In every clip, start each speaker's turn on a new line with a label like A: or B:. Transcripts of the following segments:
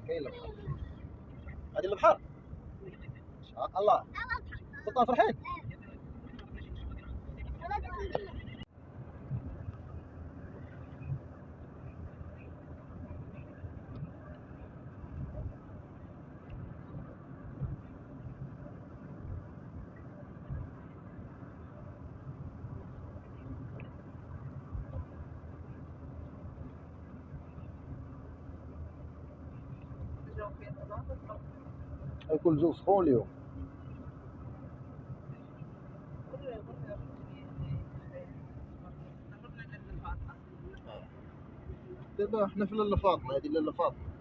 A: كاين البحر، غادي للبحر ان شاء الله. سلطان فرحان. يكون الجو سخون اليوم. دابا حنا في لاله فاطمه، هذه لاله فاطمه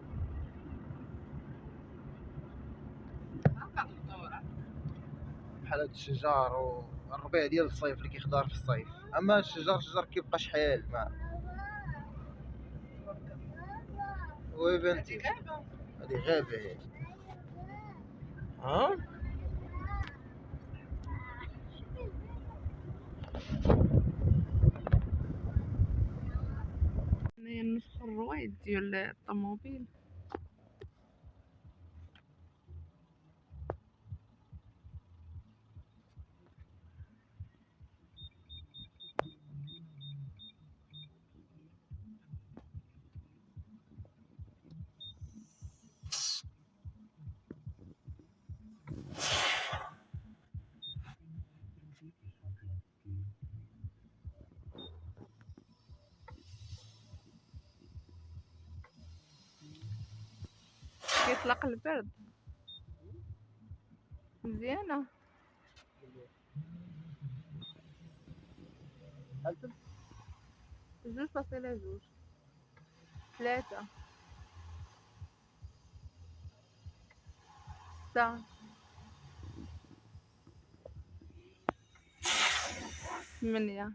A: بحال هاد الشجر والربيع ديال الصيف اللي كيخضر في الصيف. اما الشجر كيبقى شحال ما وي بنتي. هادي غابه ها.
B: هنايا النسخ الرويد ديال الطوموبيل. كيطلق البرد مزيانة.
A: هل
B: 2.2 3 6 8.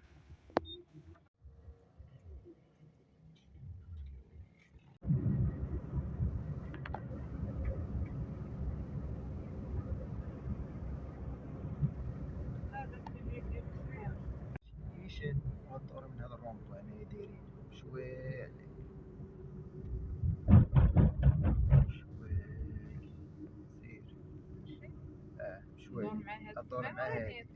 A: يشد غدور من هذا الرومب يعني دايرين شويه سير. شويه الدور مع هادي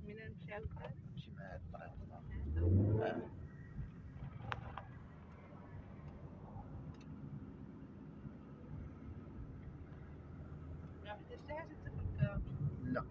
B: من نمشي عاوتاني
A: نمشي مع هاد الطريق.
B: ما محتاج حتى حاجة تفك.
A: لا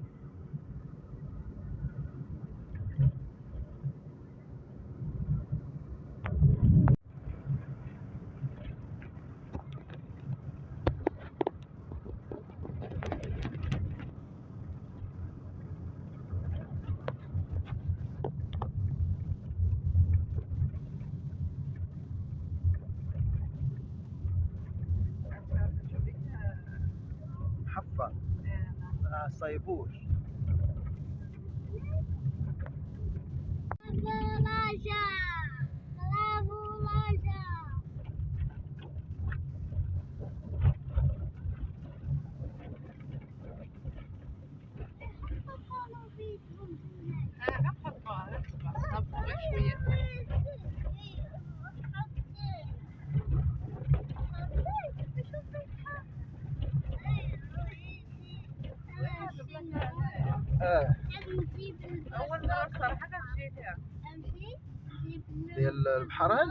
A: محفر صيبوش.
B: أول مرة صراحة كنمشي فيها
A: ديال البحران.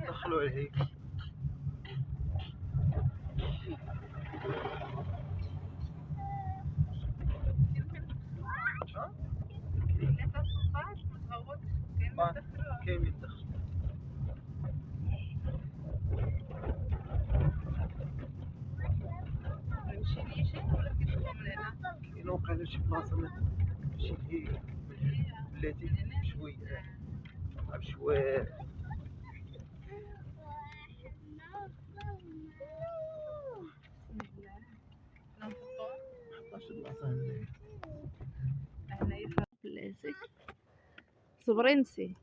A: دخلوا عليه كاين يدخل. كاين وقيلا شي بلاصه ماشي هي بلاتي بشويه بشويه.
B: بلاتي صبرنسي.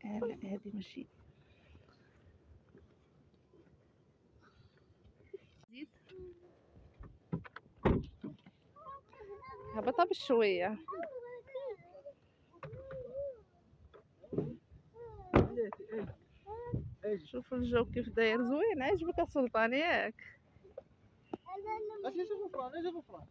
B: لا هذه ماشي زيد. هبطها بشوية. شوف الجو كيف داير زوين. عجبك يا سلطان ياك؟
A: اجي غفران اجي غفران.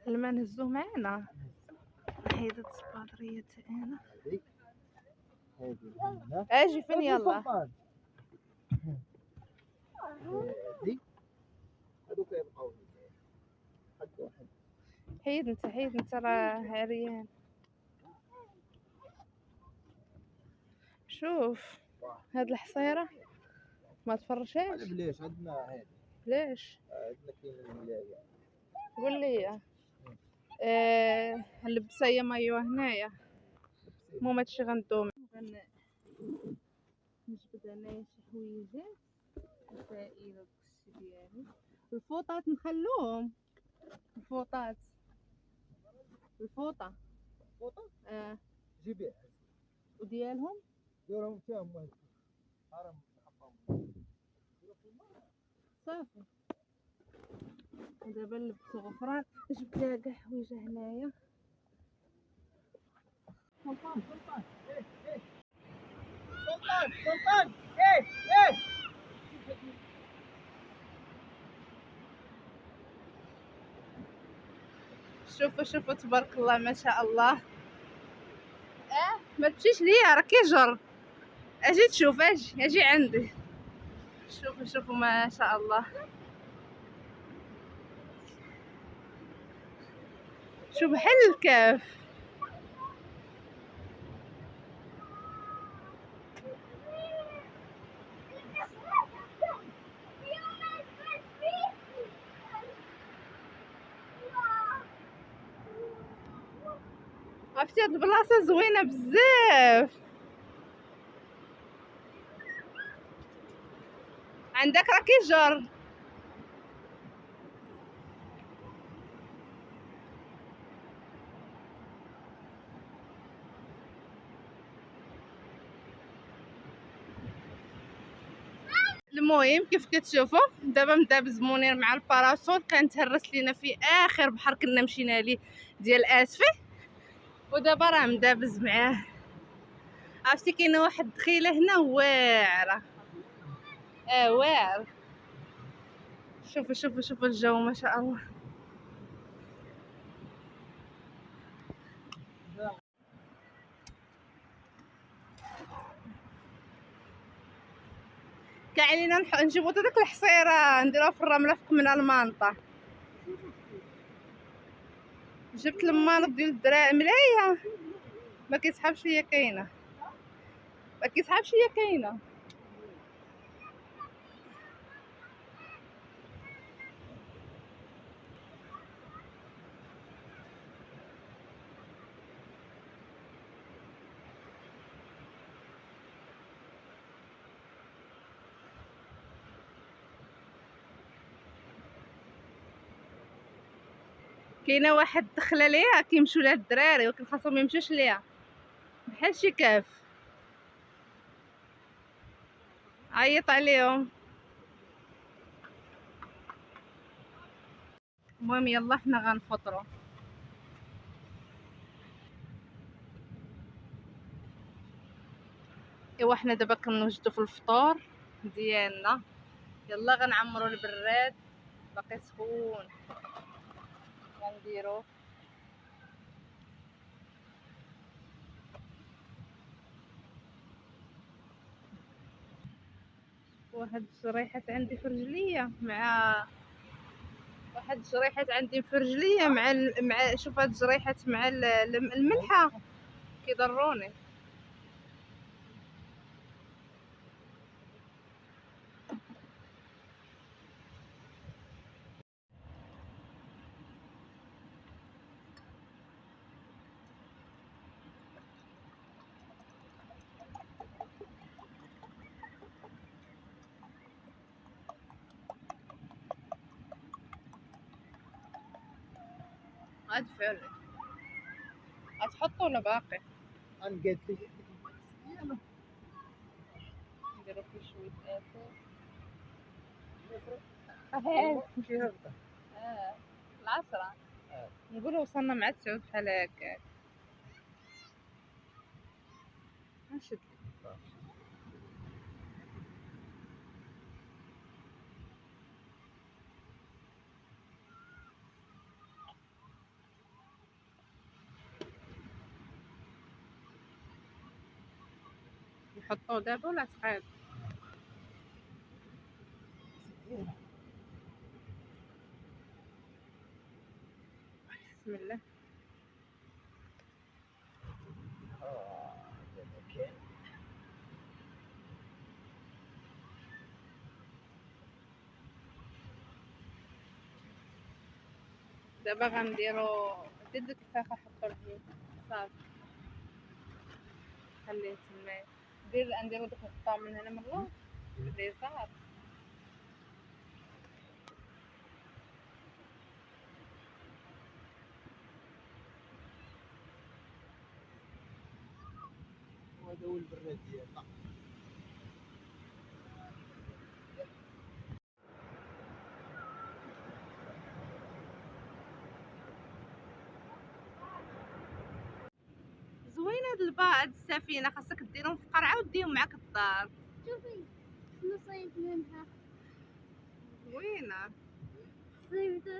B: الماء نهزوه معانا. هيدا السبادرية تاعنا. اجي فين يلا.
A: هادي هادوك يبقاو حد واحد.
B: حيد انت راه عريان. شوف هاد الحصيرة ما تفرشاش.
A: بلاش عندنا هادي.
B: ليش؟
A: عندنا كاين الملاية.
B: قول لي. اللبسية مايوه هنايا مو ماتشي غندوم. نجبد انايا شي حويجات سائلة داكشي ديالي. الفوطات نخلوهم. الفوطات الفوطة
A: جيبيها
B: وديالهم
A: ديرهم فيها مويه. حرام تحطهم.
B: صافي. ودابا نلبسو غفران. جبت لها كاع حويجة هنايا.
A: سلطان سلطان سلطان سلطان ايه.
B: شوفوا تبارك الله ما شاء الله. ما تمشيش ليا راه كيجر. اجي تشوف اجي عندي. شوفوا ما شاء الله. شوف بحال الكاف. عرفتي هاد البلاصه زوينه بزاف. عندك راه كيجر. المهم كيف كتشوفوا دابا مدابز منير مع الباراسول كان تهرس لينا في اخر بحر كنا مشينا ليه ديال اسفي. ودابا راه مدابز معاه. عرفتي كاينه واحد الدخيله هنا واعره. واعر. شوفوا الجو ما شاء الله. كاع علينا نجيبو داك الحصيره نديروها في الرمله فوق من المانطه. جبت المانط ديال الدراري ملايه ما كيسحبش ليا كاينه. كاينه واحد دخله ليها كيمشيو لها الدراري ولكن خاصهم ما يمشيوش ليها بحال شي كاف. عيط عليهم. المهم يلا حنا غنفطروا. ايوا حنا دابا كنوجدوا في الفطور ديالنا. يلا غنعمروا البراد باقي سخون غنديرو واحد الشريحات عندي في رجليا مع شوف هاد الجريحات مع الملحه كيضروني. غادفعوا لي غتحطوا ولا باقي؟
A: انا قلت لك
B: نديرو فيه شويه.
A: نمشي هكذا.
B: العشرة نقولوا وصلنا مع 9 بحال هكاك. نشد نحطوه دابا ولا ثقيل؟ بسم الله. دابا غنديرو ديك الفاخه نحطو الهيل صافي خليه تما. نديرو ديك القطع من هنا من اللور اليسار.
A: وهذا هو البراد ديالنا.
B: زوينه هاد السفينه، خاصك ديرهم في قرعه وديهم معاك الدار.
C: شوفي شنو صيد منها.
B: زوينه.
C: صيدها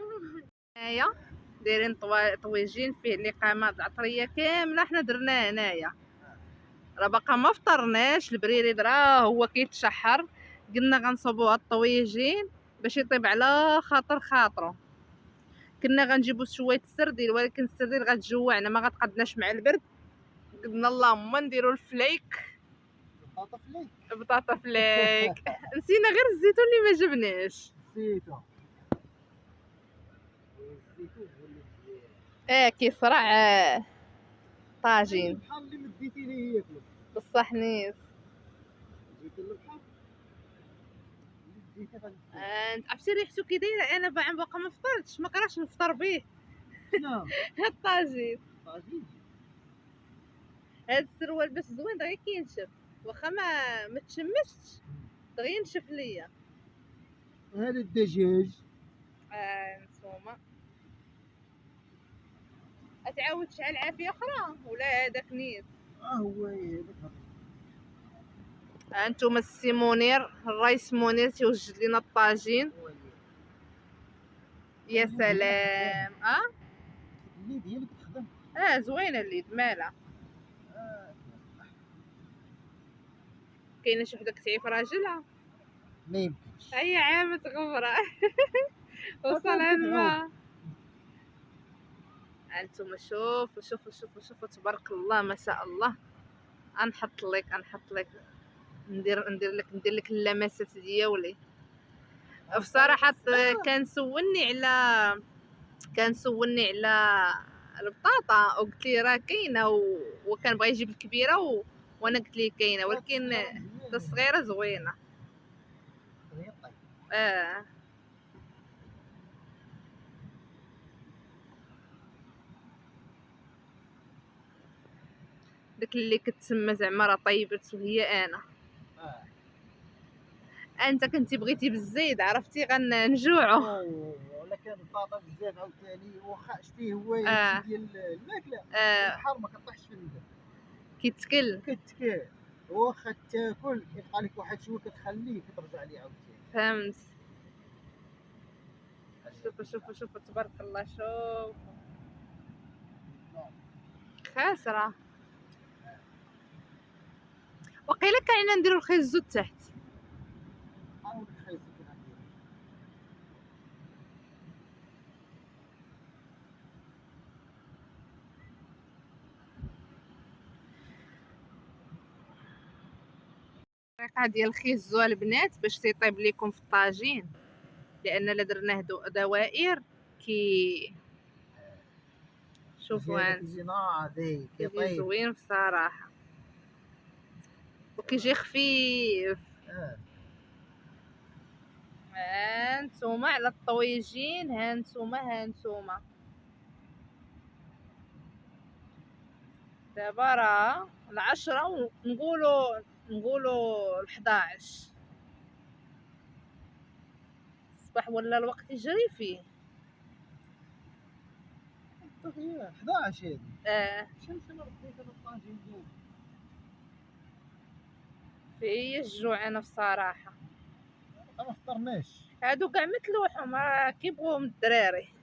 B: هنايا دايرين طويجين فيه الاقامات العطريه كامله حنا درناه هنايا. راه باقا ما فطرناش، البريري راه هو كيتشحر. قلنا غنصوبوا هاد الطويجين باش يطيب على خاطرو. كنا غنجيبوا شويه السردين، ولكن السردين غتجوعنا ما غتقدناش مع البرد. قلنا اللهم نديروا الفليك. بطاطا فليك. نسينا غير الزيتون اللي ما جبناش.
A: نسيتو. الزيتون هو اللي مزيان.
B: كيصرع طاجين
A: بحال اللي مديتي ليه ياكلو.
B: بصح نيس.
A: جيت للبحر.
B: انت عرفتي ريحتو كي دايره؟ انا باقا ما فطرتش، ما كرهتش نفطر به.
A: نعم.
B: هاد الطاجين.
A: طاجين.
B: هاد السروال باش زوين دغيا كينشف، واخا ما تشمشش دغيا ينشف ليا.
A: هذا الدجاج.
B: نتوما اتعاود شحال عافيه اخرى ولا هذاك نيت؟
A: هو هذاك.
B: انتم السي منير، الرئيس منير تيوجد لنا الطاجين. يا سلام.
A: اللي ديالك تخدم.
B: زوينه اليد مالها. كاينه شي وحده كتعيف راجلها.
A: ما يمكنش.
B: هي عامة غبرة. وصلها الماء. انتم شوفوا تبارك الله ما شاء الله. نحط لك ندير لك اللمسات ديالي. بصراحه كان سولني على البطاطا وقلت لي راه كاينه وكان بغى يجيب الكبيره وانا قلت ليه كاينه، ولكن الصغيره زوينه. داك اللي كتسمى زعما راه طيبت وهي انا. انت كنتي بغيتي بالزيد عرفتي غنجوعو.
A: ولا كان البطاطا بزاف عاوتاني واخا شتيه هو ديال الماكله. البحر ما كطيحش في الندى. كتكل واخا تاكل كيبقى لك واحد شويه كتخليه كترجع ليه عاوتاني.
B: فهمت. شوفوا تبارك الله. شوف خاسره. وقيلا كاينه نديرو الخيزو تحت. الطريقه ديال الخيزو البنات باش تيطيب لكم في الطاجين، لان الا درناه دوائر شوفوا كيجي زوين بصراحه وكيجي خفيف. هانتوما على الطويجين. هانتوما دابا راه 10 ونقولوا 11. اصبح ولا الوقت يجري فيه.
A: 11 هادي. الشمس انا رديت انا الطاجين ديالي.
B: في الجوع انا بصراحه.
A: ما فطرناش.
B: هادو كاع متلوحوا ما كيبغوهم الدراري.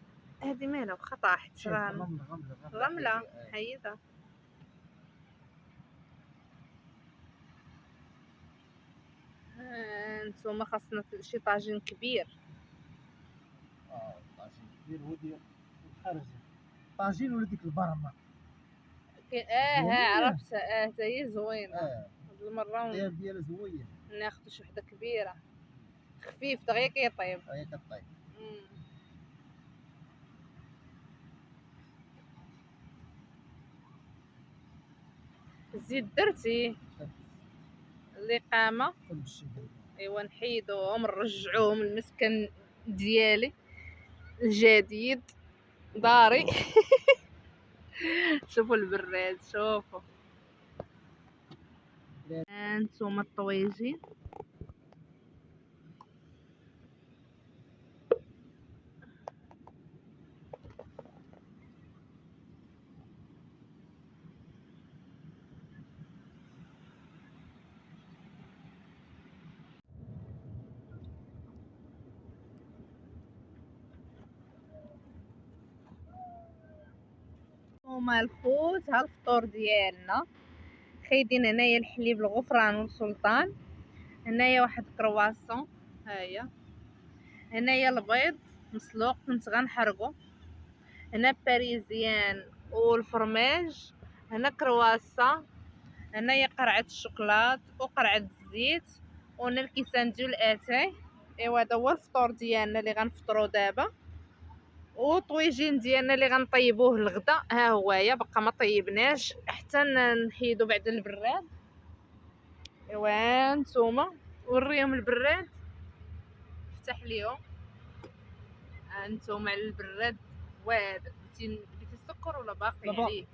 B: هادي مالها واخا طاحت رمله حيدها. نتوما خاصنا شي طاجين كبير.
A: طاجين كبير هو ديال الخارجه. طاجين ولا ديك البرمه.
B: عرفت. حتى هي زوينه. هاد المره
A: ديالها زوين.
B: ناخذ شي وحده كبيره خفيف دغيا كيطيب.
A: كطيب.
B: الزيت درتي الاقامه. ايوا نحيدوهم نرجعوهم للمسكن ديالي الجديد داري. شوفوا البراد شوفوا هانتوما الطويجين. هما الخوت. ها الفطور ديالنا. خايدين هنايا الحليب الغفران والسلطان. هنايا واحد كرواسون. هاهي هنايا البيض مسلوق كنت غنحرقو. هنا باريزيان والفرماج. هنا كرواسون. هنايا قرعه الشوكولات وقرعه الزيت. وهنا الكيسان ديال الاتاي. ايوا هذا هو الفطور ديالنا اللي غنفطرو دابا. وطويجين ديالنا اللي غنطيبوه الغدا ها هويا بقى ما طيبناش حتى نحيدو بعد البراد. ايوا هانتوما وريهم البراد. افتح ليهم هانتوما على البراد. واعر. بغيتي السكر ولا باقي عليه؟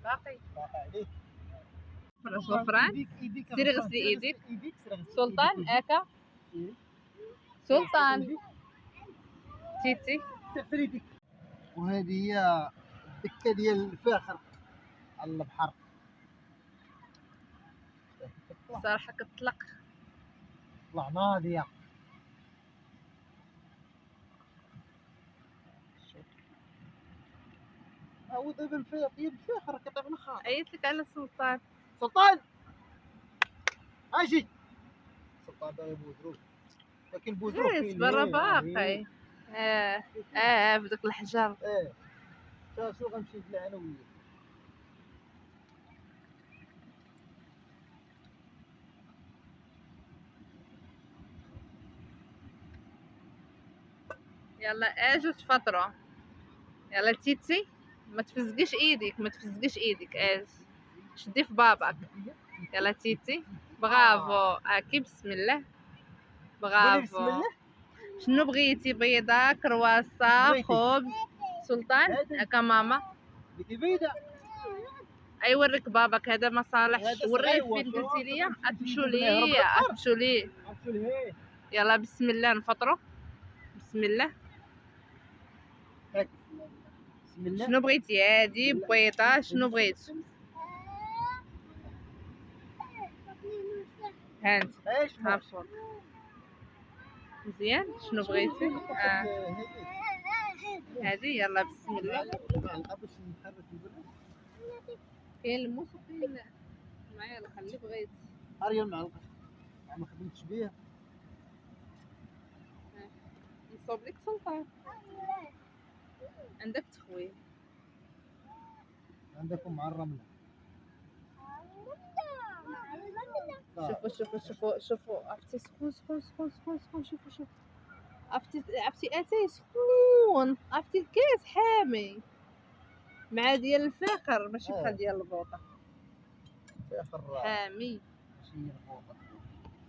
B: باقي
A: عليه.
B: غفران سيري غسلي ايديك. سلطان اكا سلطان تيتي
A: تفريدك. وهذه هي الدكه ديال الفاخر على البحر.
B: صراحه كتطلق.
A: طلع ناضيه. هو دابا الفاخر كطيب نخار.
B: عيطت لك على سلطان.
A: سلطان اجي. سلطان دابا بوزروك لكن بوزروك
B: فين برا باقي. في داك الحجر.
A: شو غنمشي نبلع انا وياك.
B: يلا اجو تفطروا. يلا تيتي ما تفزقيش ايديك ما تفزقيش ايديك. شدي في باباك. يلا تيتي برافو. هاكي بسم الله. برافو. شنو بغيتي؟ بيضه كرواسه خبز سلطان هكا ماما. اي وريك باباك هذا ما صالحش. وريه فين قلتي لي. اتمشوا ليه. يلا بسم الله نفطروا. بسم الله. شنو بغيتي؟ هادي بيضه. شنو بغيتي؟ هانت هافور مزيان. شنو بغيتي؟ هادي يلا بسم الله. كاين الموس وكاين معايا. يلا خلي بغيتي.
A: هاري المعلقه ما خدمتش بيها.
B: نصوب لك سلطان. عندك تخويل.
A: عندكم مع الرمله.
B: شوفوا عرفتي سخون. شوفوا عرفتي اتاي سخون. عرفتي الكاس حامي مع ديال الفاخر ماشي بحال ديال البوطه.
A: فاخر
B: حامي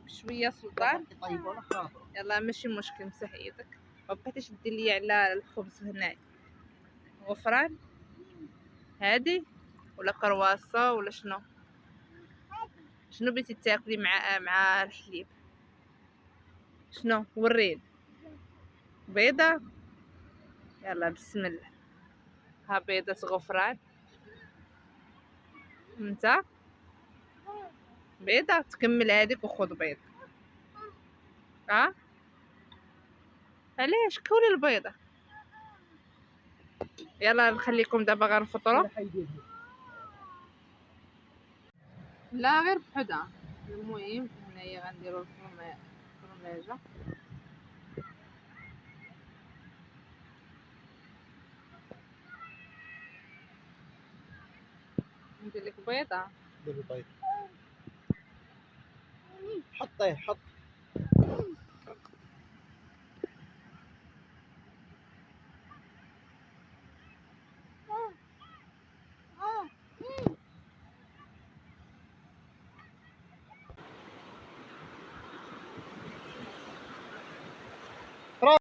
B: بشويه سلطان. يلا ماشي مشكل. مسح ايدك. ما بقيتيش دير لي على الخبز هنايا. غفران هادي ولا كرواسه ولا شنو بغيتي تاكلي مع الحليب؟ شنو وريني. بيضة. يلا بسم الله. ها بيضة غفران. انت بيضة تكمل هذيك وخذ بيض. علاش كولي البيضة. يلا نخليكم دابا غنفطروا. لا غير بحدا. المهم هنايا غنديروا الفرماجة. ندير لك بيضة.
A: ديري بيض. حطيه حط